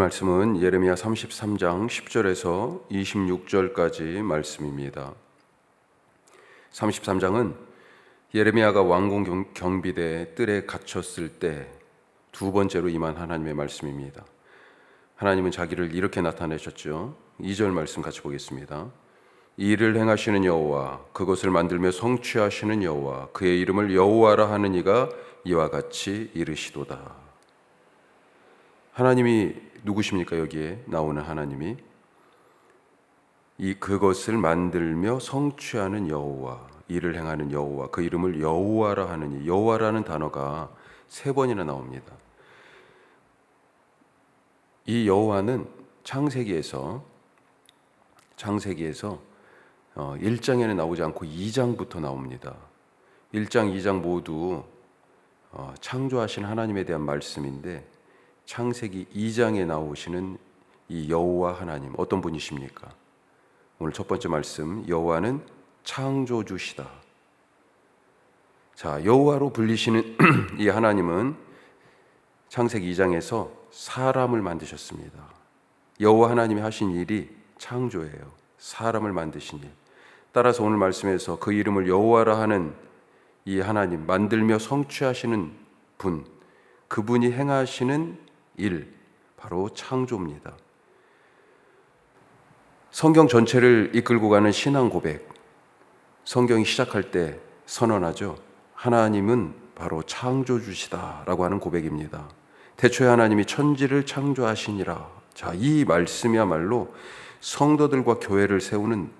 말씀은 예레미야 33장 10절에서 26절까지 말씀입니다. 33장은 예레미야가 왕궁 경비대 뜰에 갇혔을 때 두 번째로 임한 하나님의 말씀입니다. 하나님은 자기를 이렇게 나타내셨죠. 2절 말씀 같이 보겠습니다. 이 일을 행하시는 여호와, 그것을 만들며 성취하시는 여호와, 그의 이름을 여호와라 하는 이가 이와 같이 이르시도다. 하나님이 누구십니까? 여기에 나오는 하나님이 그것을 만들며 성취하는 여호와, 일을 행하는 여호와, 그 이름을 여호와라 하느니, 여호와라는 단어가 3번이나 나옵니다. 이 여호와는 창세기에서 1장에는 나오지 않고 2장부터 나옵니다. 1장, 2장 모두 창조하신 하나님에 대한 말씀인데, 창세기 2장에 나오시는 이 여호와 하나님, 어떤 분이십니까? 오늘 첫 번째 말씀, 여호와는 창조주시다. 자, 여호와로 불리시는 이 하나님은 창세기 2장에서 사람을 만드셨습니다. 여호와 하나님이 하신 일이 창조예요. 사람을 만드신 일. 따라서 오늘 말씀에서 그 이름을 여호와라 하는 이 하나님, 만들며 성취하시는 분, 그분이 행하시는 일, 바로 창조입니다. 성경 전체를 이끌고 가는 신앙 고백, 성경이 시작할 때 선언하죠. 하나님은 바로 창조주시다라고 하는 고백입니다. 태초에 하나님이 천지를 창조하시니라. 자, 이 말씀이야말로 성도들과 교회를 세우는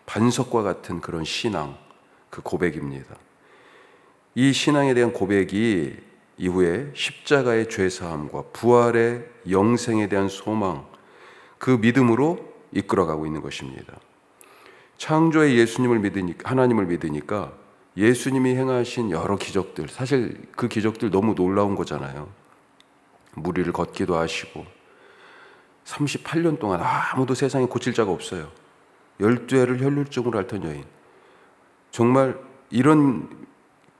반석과 같은 그런 신앙, 그 고백입니다. 이 신앙에 대한 고백이 이후에 십자가의 죄사함과 부활의 영생에 대한 소망, 그 믿음으로 이끌어가고 있는 것입니다. 창조의 예수님을 믿으니까, 하나님을 믿으니까 예수님이 행하신 여러 기적들, 사실 그 기적들 너무 놀라운 거잖아요. 물 위를 걷기도 하시고 38년 동안 아무도 세상에 고칠 자가 없어요. 12해를 혈루증으로 앓던 여인, 정말 이런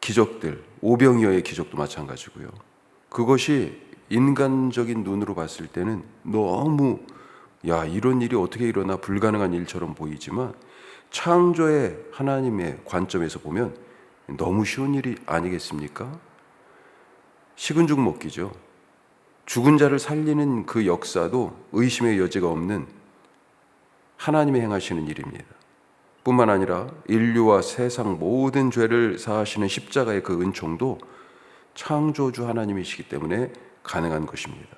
기적들, 오병이어의 기적도 마찬가지고요. 그것이 인간적인 눈으로 봤을 때는 너무 이런 일이 어떻게 일어나 불가능한 일처럼 보이지만, 창조의 하나님의 관점에서 보면 너무 쉬운 일이 아니겠습니까? 식은 죽 먹기죠. 죽은 자를 살리는 그 역사도 의심의 여지가 없는 하나님이 행하시는 일입니다. 뿐만 아니라 인류와 세상 모든 죄를 사하시는 십자가의 그 은총도 창조주 하나님이시기 때문에 가능한 것입니다.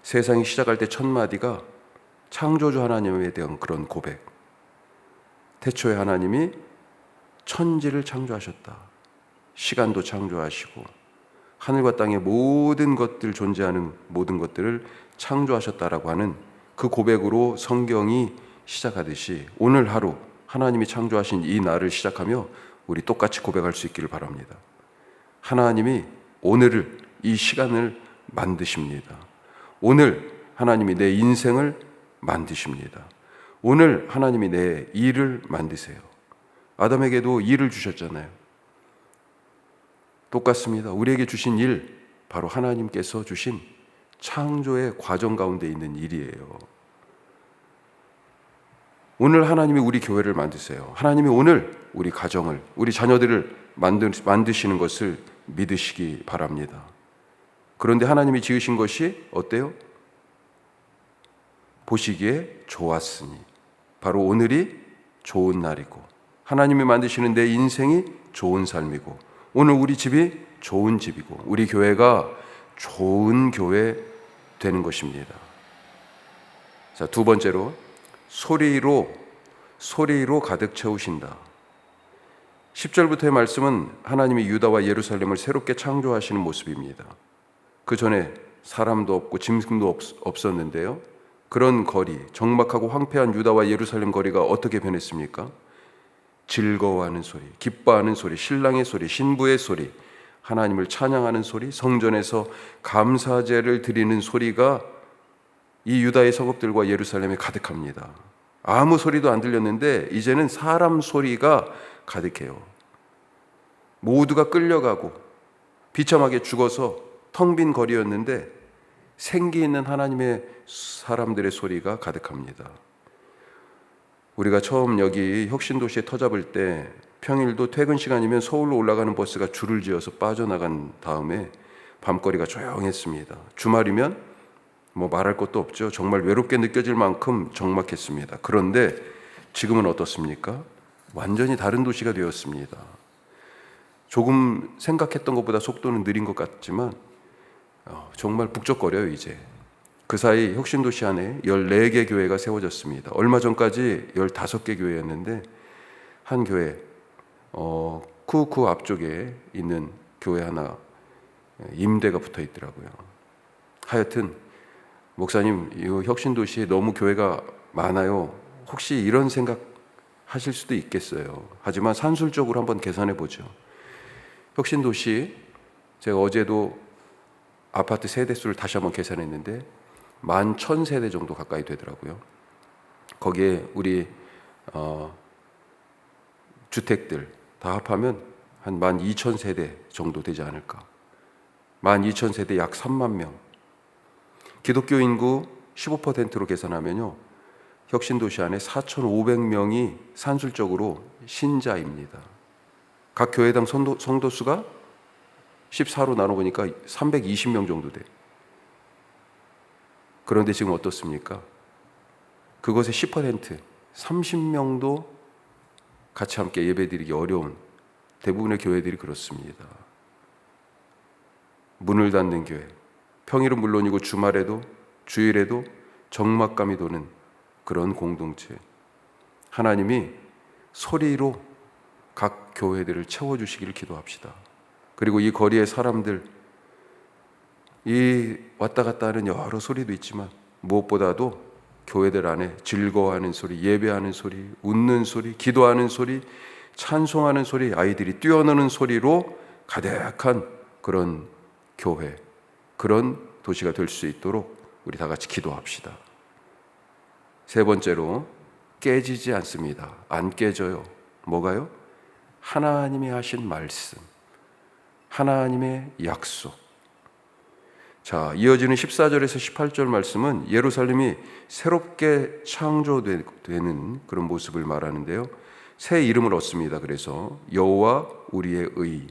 세상이 시작할 때 첫 마디가 창조주 하나님에 대한 그런 고백. 태초에 하나님이 천지를 창조하셨다. 시간도 창조하시고 하늘과 땅의 모든 것들, 존재하는 모든 것들을 창조하셨다라고 하는 그 고백으로 성경이 시작하듯이, 오늘 하루 하나님이 창조하신 이 날을 시작하며 우리 똑같이 고백할 수 있기를 바랍니다. 하나님이 오늘을, 이 시간을 만드십니다. 오늘 하나님이 내 인생을 만드십니다. 오늘 하나님이 내 일을 만드세요. 아담에게도 일을 주셨잖아요. 똑같습니다. 우리에게 주신 일, 바로 하나님께서 주신 창조의 과정 가운데 있는 일이에요. 오늘 하나님이 우리 교회를 만드세요. 하나님이 오늘 우리 가정을, 우리 자녀들을 만드시는 것을 믿으시기 바랍니다. 그런데 하나님이 지으신 것이 어때요? 보시기에 좋았으니, 바로 오늘이 좋은 날이고, 하나님이 만드시는 내 인생이 좋은 삶이고, 오늘 우리 집이 좋은 집이고, 우리 교회가 좋은 교회 되는 것입니다. 자, 두 번째로 소리로 가득 채우신다. 10절부터의 말씀은 하나님이 유다와 예루살렘을 새롭게 창조하시는 모습입니다. 그 전에 사람도 없고 짐승도 없었는데요. 그런 거리, 적막하고 황폐한 유다와 예루살렘 거리가 어떻게 변했습니까? 즐거워하는 소리, 기뻐하는 소리, 신랑의 소리, 신부의 소리, 하나님을 찬양하는 소리, 성전에서 감사제를 드리는 소리가 이 유다의 성읍들과 예루살렘에 가득합니다. 아무 소리도 안 들렸는데 이제는 사람 소리가 가득해요. 모두가 끌려가고 비참하게 죽어서 텅 빈 거리였는데 생기 있는 하나님의 사람들의 소리가 가득합니다. 우리가 처음 여기 혁신도시에 터잡을 때 평일도 퇴근 시간이면 서울로 올라가는 버스가 줄을 지어서 빠져나간 다음에 밤거리가 조용했습니다. 주말이면 뭐 말할 것도 없죠. 정말 외롭게 느껴질 만큼 적막했습니다. 그런데 지금은 어떻습니까? 완전히 다른 도시가 되었습니다. 조금 생각했던 것보다 속도는 느린 것 같지만 정말 북적거려요. 이제 그 사이 혁신도시 안에 14개 교회가 세워졌습니다. 얼마 전까지 15개 교회였는데 한 교회 쿠우쿠 앞쪽에 있는 교회 하나 임대가 붙어 있더라고요. 하여튼 목사님, 이 혁신도시에 너무 교회가 많아요. 혹시 이런 생각 하실 수도 있겠어요. 하지만 산술적으로 한번 계산해 보죠. 혁신도시, 제가 어제도 아파트 세대수를 다시 한번 계산했는데 11,000세대 정도 가까이 되더라고요. 거기에 우리 주택들 다 합하면 한 12,000세대 정도 되지 않을까. 12,000세대 약 3만 명. 기독교 인구 15%로 계산하면요, 혁신도시 안에 4,500명이 산술적으로 신자입니다. 각 교회당 성도 수가 14로 나눠보니까 320명 정도 돼. 그런데 지금 어떻습니까? 그것의 10%, 30명도 같이 함께 예배드리기 어려운 대부분의 교회들이 그렇습니다. 문을 닫는 교회, 평일은 물론이고 주말에도 주일에도 적막감이 도는 그런 공동체. 하나님이 소리로 각 교회들을 채워주시기를 기도합시다. 그리고 이 거리의 사람들, 이 왔다 갔다 하는 여러 소리도 있지만 무엇보다도 교회들 안에 즐거워하는 소리, 예배하는 소리, 웃는 소리, 기도하는 소리, 찬송하는 소리, 아이들이 뛰어노는 소리로 가득한 그런 교회, 그런 도시가 될 수 있도록 우리 다 같이 기도합시다. 세 번째로, 깨지지 않습니다. 안 깨져요. 뭐가요? 하나님이 하신 말씀, 하나님의 약속. 자, 이어지는 14절에서 18절 말씀은 예루살렘이 새롭게 창조되는 그런 모습을 말하는데요, 새 이름을 얻습니다. 그래서 여호와 우리의 의.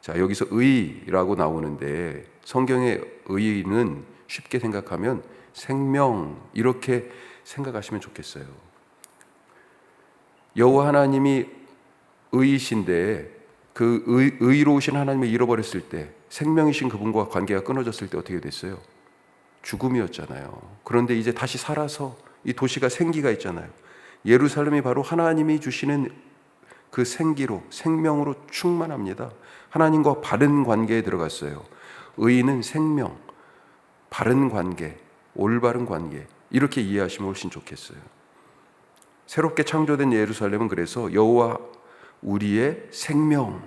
자, 여기서 의라고 나오는데 성경의 의는 쉽게 생각하면 생명, 이렇게 생각하시면 좋겠어요. 여호와 하나님이 의이신데 그 의로우신 하나님을 잃어버렸을 때, 생명이신 그분과 관계가 끊어졌을 때 어떻게 됐어요? 죽음이었잖아요. 그런데 이제 다시 살아서 이 도시가 생기가 있잖아요. 예루살렘이 바로 하나님이 주시는 그 생기로, 생명으로 충만합니다. 하나님과 바른 관계에 들어갔어요. 의는 생명, 바른 관계, 올바른 관계, 이렇게 이해하시면 훨씬 좋겠어요. 새롭게 창조된 예루살렘은 그래서 여호와 우리의 생명,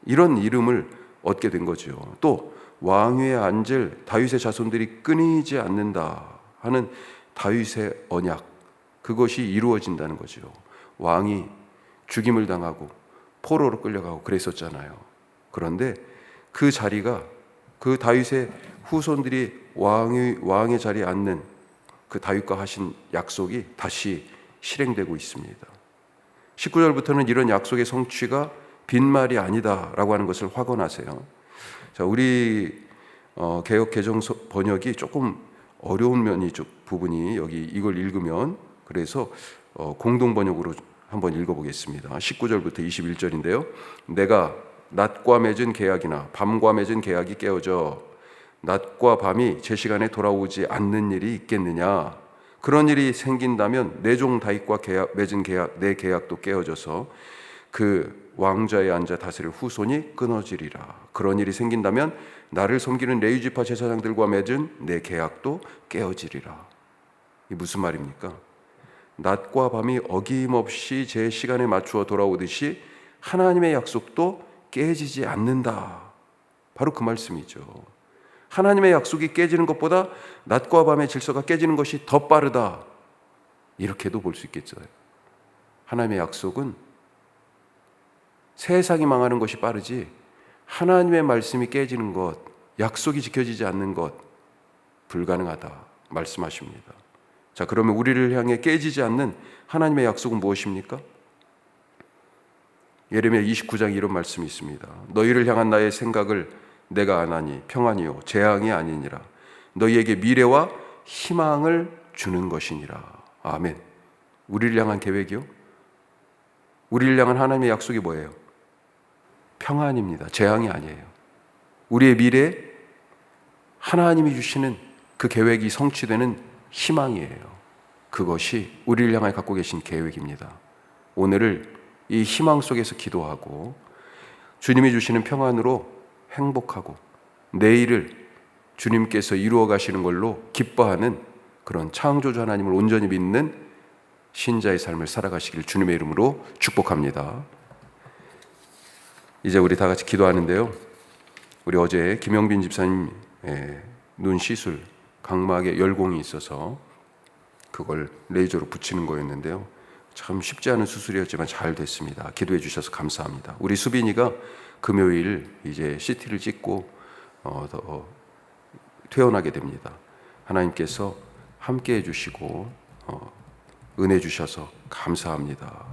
이런 이름을 얻게 된 거죠. 또 왕위에 앉을 다윗의 자손들이 끊이지 않는다 하는 다윗의 언약, 그것이 이루어진다는 거죠. 왕이 죽임을 당하고 포로로 끌려가고 그랬었잖아요. 그런데 그 자리가, 그 다윗의 후손들이 왕의 자리에 앉는 그 다윗과 하신 약속이 다시 실행되고 있습니다. 19절부터는 이런 약속의 성취가 빈말이 아니다라고 하는 것을 확언하세요. 자, 우리 개역 개정 번역이 조금 어려운 부분이 여기 이걸 읽으면, 그래서 공동 번역으로 한번 읽어보겠습니다. 19절부터 21절인데요. 내가 낮과 맺은 계약이나 밤과 맺은 계약이 깨어져 낮과 밤이 제 시간에 돌아오지 않는 일이 있겠느냐? 그런 일이 생긴다면 내 종 다윗과 맺은 계약, 내 계약도 깨어져서 그 왕좌에 앉아 다스릴 후손이 끊어지리라. 그런 일이 생긴다면 나를 섬기는 레위 지파 제사장들과 맺은 내 계약도 깨어지리라. 이 무슨 말입니까? 낮과 밤이 어김없이 제 시간에 맞추어 돌아오듯이 하나님의 약속도 깨지지 않는다. 바로 그 말씀이죠. 하나님의 약속이 깨지는 것보다 낮과 밤의 질서가 깨지는 것이 더 빠르다, 이렇게도 볼 수 있겠죠. 하나님의 약속은 세상이 망하는 것이 빠르지, 하나님의 말씀이 깨지는 것, 약속이 지켜지지 않는 것, 불가능하다 말씀하십니다. 자, 그러면 우리를 향해 깨지지 않는 하나님의 약속은 무엇입니까? 예레미야 29장 이런 말씀이 있습니다. 너희를 향한 나의 생각을 내가 아나니 평안이요 재앙이 아니니라. 너희에게 미래와 희망을 주는 것이니라. 아멘. 우리를 향한 계획이요? 우리를 향한 하나님의 약속이 뭐예요? 평안입니다. 재앙이 아니에요. 우리의 미래에 하나님이 주시는 그 계획이 성취되는 희망이에요. 그것이 우리를 향해 갖고 계신 계획입니다. 오늘을 이 희망 속에서 기도하고 주님이 주시는 평안으로 행복하고 내일을 주님께서 이루어 가시는 걸로 기뻐하는 그런 창조주 하나님을 온전히 믿는 신자의 삶을 살아가시길 주님의 이름으로 축복합니다. 이제 우리 다 같이 기도하는데요. 우리 어제 김영빈 집사님 눈 시술, 각막에 열공이 있어서 그걸 레이저로 붙이는 거였는데요. 참 쉽지 않은 수술이었지만 잘 됐습니다. 기도해 주셔서 감사합니다. 우리 수빈이가 금요일 이제 CT를 찍고 퇴원하게 됩니다. 하나님께서 함께 해주시고 은혜 주셔서 감사합니다.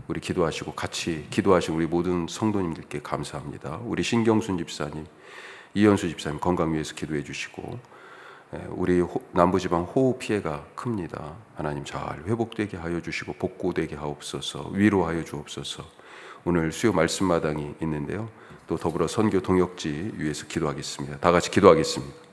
우리 기도하시고 같이 기도하신 우리 모든 성도님들께 감사합니다. 우리 신경순 집사님, 이현수 집사님 건강 위해서 기도해 주시고 우리 남부지방 호우 피해가 큽니다. 하나님 잘 회복되게 하여 주시고 복구되게 하옵소서. 위로하여 주옵소서. 오늘 수요 말씀 마당이 있는데요. 또 더불어 선교 동역지 위해서 기도하겠습니다. 다 같이 기도하겠습니다.